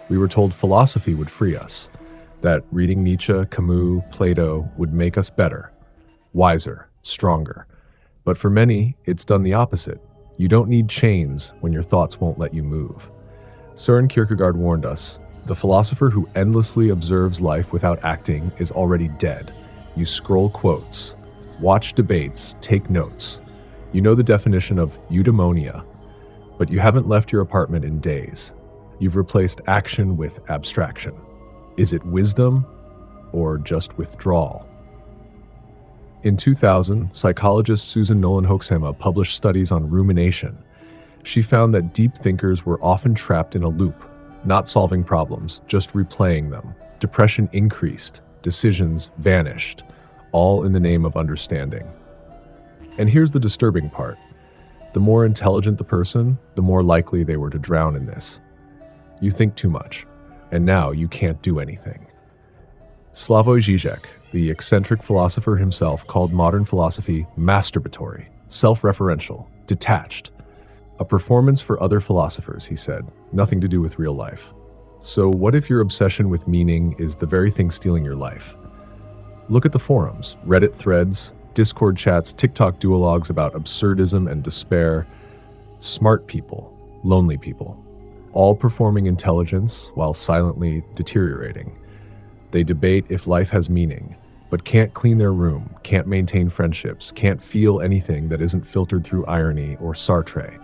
We were told philosophy would free us, that reading Nietzsche, Camus, Plato would make us better, wiser, stronger. But for many, it's done the opposite. You don't need chains when your thoughts won't let you move. Søren Kierkegaard warned us, the philosopher who endlessly observes life without acting is already dead. You scroll quotes, watch debates, take notes. You know the definition of eudaimonia, but you haven't left your apartment in days. You've replaced action with abstraction. Is it wisdom or just withdrawal? In 2000, psychologist Susan Nolen-Hoeksema published studies on rumination. She found that deep thinkers were often trapped in a loop, not solving problems, just replaying them. Depression increased, decisions vanished, all in the name of understanding. And here's the disturbing part. The more intelligent the person, the more likely they were to drown in this. You think too much, and now you can't do anything. Slavoj Žižek, the eccentric philosopher himself, called modern philosophy masturbatory, self-referential, detached. A performance for other philosophers, he said, nothing to do with real life. So what if your obsession with meaning is the very thing stealing your life? Look at the forums, Reddit threads, Discord chats, TikTok duologues about absurdism and despair. Smart people, lonely people, all performing intelligence while silently deteriorating. They debate if life has meaning, but can't clean their room, can't maintain friendships, can't feel anything that isn't filtered through irony or Sartre.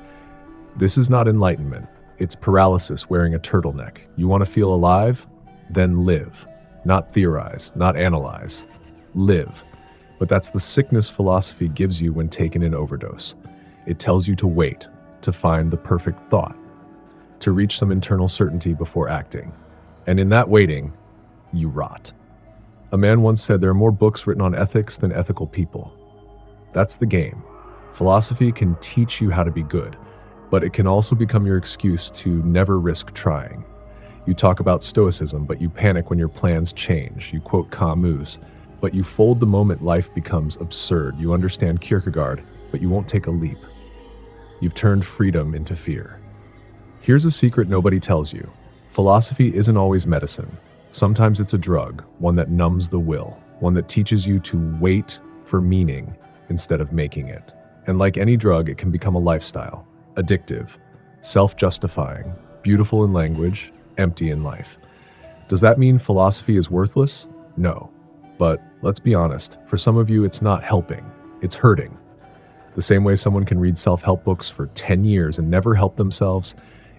This is not enlightenment. It's paralysis wearing a turtleneck. You want to feel alive? Then live. Not theorize, not analyze. Live. But that's the sickness philosophy gives you when taken in overdose. It tells you to wait, to find the perfect thought, to reach some internal certainty before acting. And in that waiting, you rot. A man once said there are more books written on ethics than ethical people. That's the game. Philosophy can teach you how to be good, but it can also become your excuse to never risk trying. You talk about stoicism, but you panic when your plans change. You quote Camus, but you fold the moment life becomes absurd. You understand Kierkegaard, but you won't take a leap. You've turned freedom into fear. Here's a secret nobody tells you. Philosophy isn't always medicine. Sometimes it's a drug, one that numbs the will, one that teaches you to wait for meaning instead of making it. And like any drug, it can become a lifestyle, addictive, self-justifying, beautiful in language, empty in life. Does that mean philosophy is worthless? No. But let's be honest, for some of you, it's not helping, it's hurting. The same way someone can read self-help books for 10 years and never help themselves,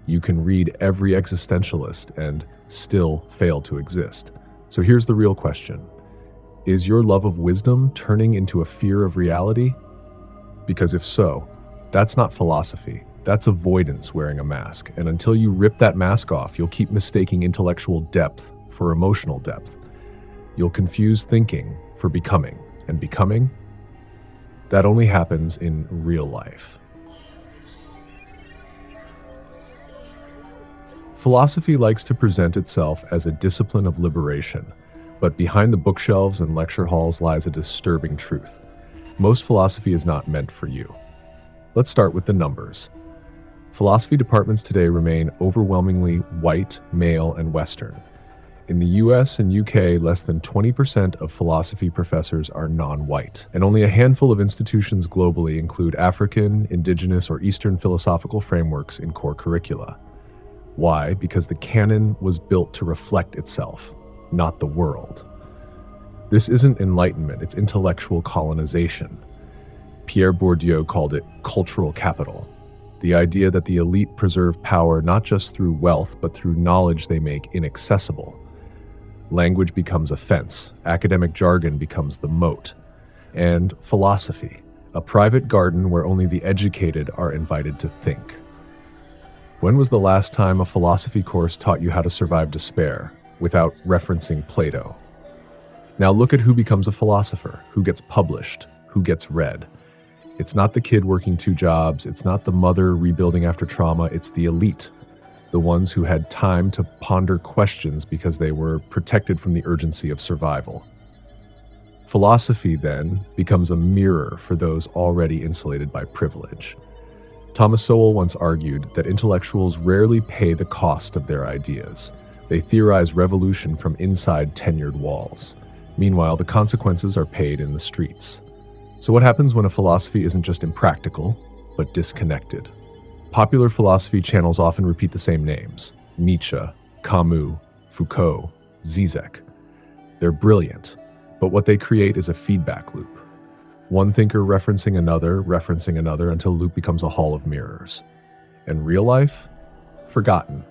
you can read every existentialist and still fail to exist. So here's the real question. Is your love of wisdom turning into a fear of reality? Because if so, that's not philosophy. That's avoidance wearing a mask. And until you rip that mask off, you'll keep mistaking intellectual depth for emotional depth. You'll confuse thinking for becoming. And becoming? That only happens in real life. Philosophy likes to present itself as a discipline of liberation, but behind the bookshelves and lecture halls lies a disturbing truth. Most philosophy is not meant for you. Let's start with the numbers. Philosophy departments today remain overwhelmingly white, male, and Western. In the US and UK, less than 20% of philosophy professors are non-white, and only a handful of institutions globally include African, Indigenous, or Eastern philosophical frameworks in core curricula. Why? Because the canon was built to reflect itself, not the world. This isn't enlightenment, it's intellectual colonization. Pierre Bourdieu called it cultural capital, the idea that the elite preserve power not just through wealth, but through knowledge they make inaccessible. Language becomes a fence, academic jargon becomes the moat, and philosophy, a private garden where only the educated are invited to think. When was the last time a philosophy course taught you how to survive despair without referencing Plato? Now look at who becomes a philosopher, who gets published, who gets read. It's not the kid working 2 jobs, it's not the mother rebuilding after trauma, it's the elite, the ones who had time to ponder questions because they were protected from the urgency of survival. Philosophy, then, becomes a mirror for those already insulated by privilege. Thomas Sowell once argued that intellectuals rarely pay the cost of their ideas. They theorize revolution from inside tenured walls. Meanwhile, the consequences are paid in the streets. So what happens when a philosophy isn't just impractical, but disconnected? Popular philosophy channels often repeat the same names: Nietzsche, Camus, Foucault, Žižek. They're brilliant, but what they create is a feedback loop. One thinker referencing another until the loop becomes a hall of mirrors. And real life? Forgotten.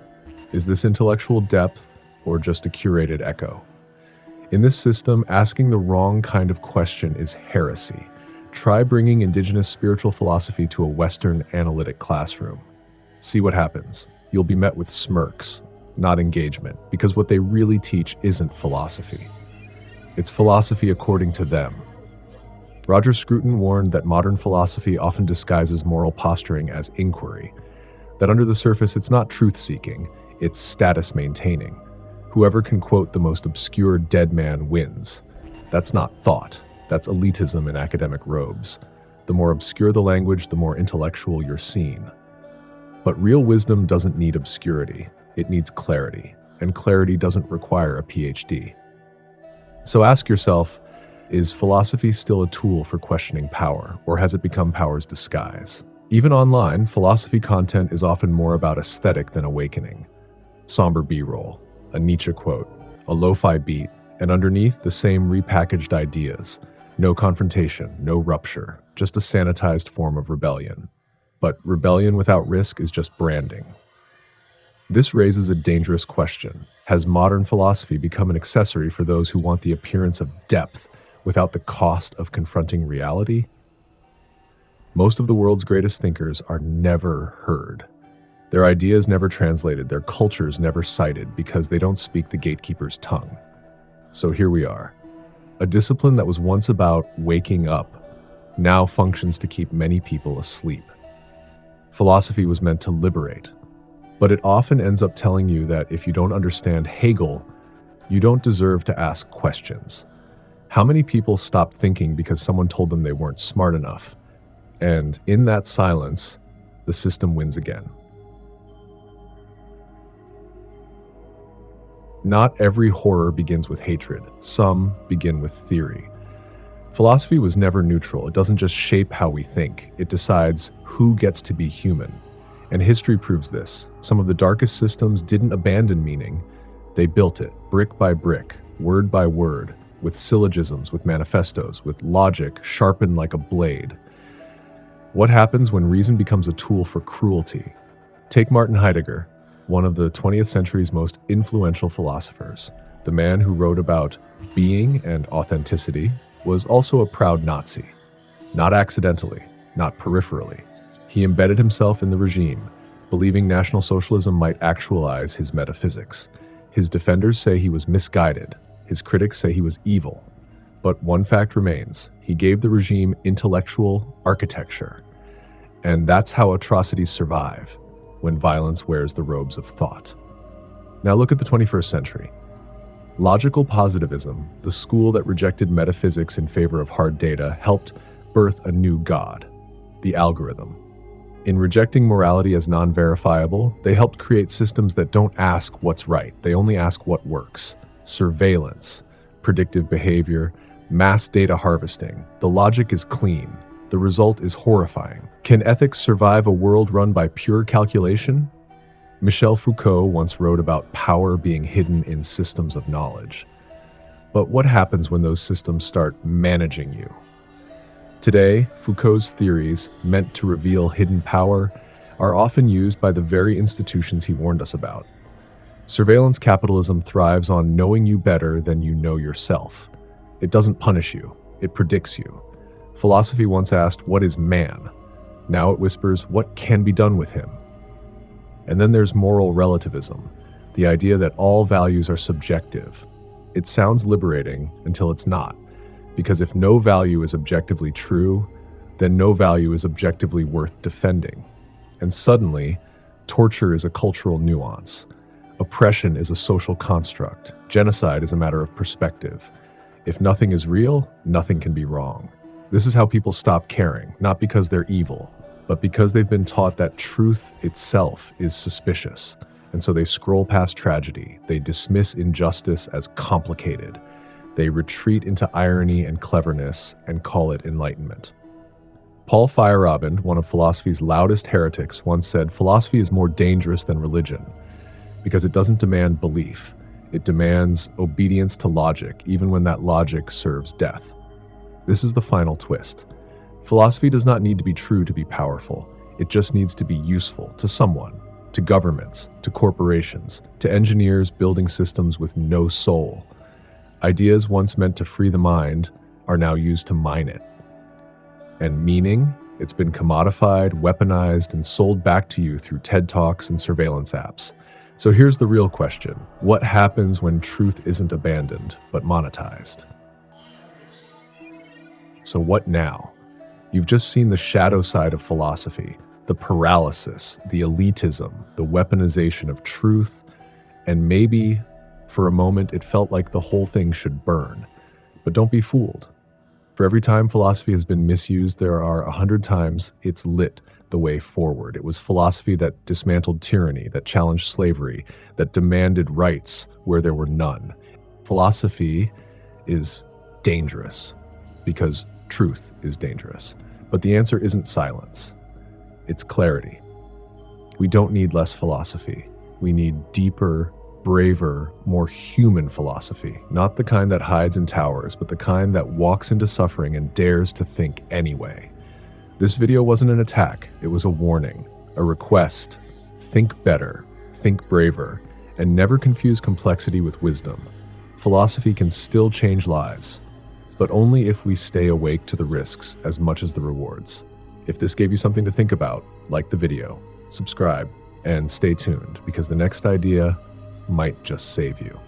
Is this intellectual depth or just a curated echo? In this system, asking the wrong kind of question is heresy. Try bringing indigenous spiritual philosophy to a Western analytic classroom. See what happens. You'll be met with smirks, not engagement, because what they really teach isn't philosophy. It's philosophy according to them. Roger Scruton warned that modern philosophy often disguises moral posturing as inquiry, that under the surface it's not truth-seeking, it's status-maintaining. Whoever can quote the most obscure dead man wins. That's not thought. That's elitism in academic robes. The more obscure the language, the more intellectual you're seen. But real wisdom doesn't need obscurity. It needs clarity, and clarity doesn't require a PhD. So ask yourself, is philosophy still a tool for questioning power, or has it become power's disguise? Even online, philosophy content is often more about aesthetic than awakening. Somber B-roll, a Nietzsche quote, a lo-fi beat, and underneath the same repackaged ideas. No confrontation, no rupture, just a sanitized form of rebellion. But rebellion without risk is just branding. This raises a dangerous question. Has modern philosophy become an accessory for those who want the appearance of depth without the cost of confronting reality? Most of the world's greatest thinkers are never heard. Their ideas never translated, their cultures never cited, because they don't speak the gatekeeper's tongue. So here we are. A discipline that was once about waking up now functions to keep many people asleep. Philosophy was meant to liberate, but it often ends up telling you that if you don't understand Hegel, you don't deserve to ask questions. How many people stopped thinking because someone told them they weren't smart enough? And in that silence, the system wins again. Not every horror begins with hatred. Some begin with theory. Philosophy was never neutral. It doesn't just shape how we think. It decides who gets to be human. And history proves this. Some of the darkest systems didn't abandon meaning. They built it, brick by brick, word by word, with syllogisms, with manifestos, with logic sharpened like a blade. What happens when reason becomes a tool for cruelty? Take Martin Heidegger, one of the 20th century's most influential philosophers. The man who wrote about being and authenticity was also a proud Nazi. Not accidentally, not peripherally. He embedded himself in the regime, believing National Socialism might actualize his metaphysics. His defenders say he was misguided. His critics say he was evil. But one fact remains. He gave the regime intellectual architecture. And that's how atrocities survive, when violence wears the robes of thought. Now look at the 21st century. Logical positivism, the school that rejected metaphysics in favor of hard data, helped birth a new god, the algorithm. In rejecting morality as non-verifiable, they helped create systems that don't ask what's right, they only ask what works. Surveillance, predictive behavior, mass data harvesting. The logic is clean. The result is horrifying. Can ethics survive a world run by pure calculation? Michel Foucault once wrote about power being hidden in systems of knowledge. But what happens when those systems start managing you? Today, Foucault's theories, meant to reveal hidden power, are often used by the very institutions he warned us about. Surveillance capitalism thrives on knowing you better than you know yourself. It doesn't punish you, it predicts you. Philosophy once asked, what is man? Now it whispers, what can be done with him? And then there's moral relativism, the idea that all values are subjective. It sounds liberating until it's not, because if no value is objectively true, then no value is objectively worth defending. And suddenly, torture is a cultural nuance. Oppression is a social construct. Genocide is a matter of perspective. If nothing is real, nothing can be wrong. This is how people stop caring, not because they're evil, but because they've been taught that truth itself is suspicious. And so they scroll past tragedy, they dismiss injustice as complicated, they retreat into irony and cleverness and call it enlightenment. Paul Feyerabend, one of philosophy's loudest heretics, once said, "Philosophy is more dangerous than religion because it doesn't demand belief. It demands obedience to logic, even when that logic serves death." This is the final twist. Philosophy does not need to be true to be powerful. It just needs to be useful to someone, to governments, to corporations, to engineers building systems with no soul. Ideas once meant to free the mind are now used to mine it. And meaning, it's been commodified, weaponized, and sold back to you through TED Talks and surveillance apps. So here's the real question. What happens when truth isn't abandoned, but monetized? So what now? You've just seen the shadow side of philosophy, the paralysis, the elitism, the weaponization of truth, and maybe, for a moment, it felt like the whole thing should burn. But don't be fooled. For every time philosophy has been misused, there are 100 times it's lit the way forward. It was philosophy that dismantled tyranny, that challenged slavery, that demanded rights where there were none. Philosophy is dangerous because truth is dangerous. But the answer isn't silence. It's clarity. We don't need less philosophy. We need deeper, braver, more human philosophy. Not the kind that hides in towers, but the kind that walks into suffering and dares to think anyway. This video wasn't an attack. It was a warning, a request. Think better, think braver, and never confuse complexity with wisdom. Philosophy can still change lives, but only if we stay awake to the risks as much as the rewards. If this gave you something to think about, like the video, subscribe, and stay tuned, because the next idea might just save you.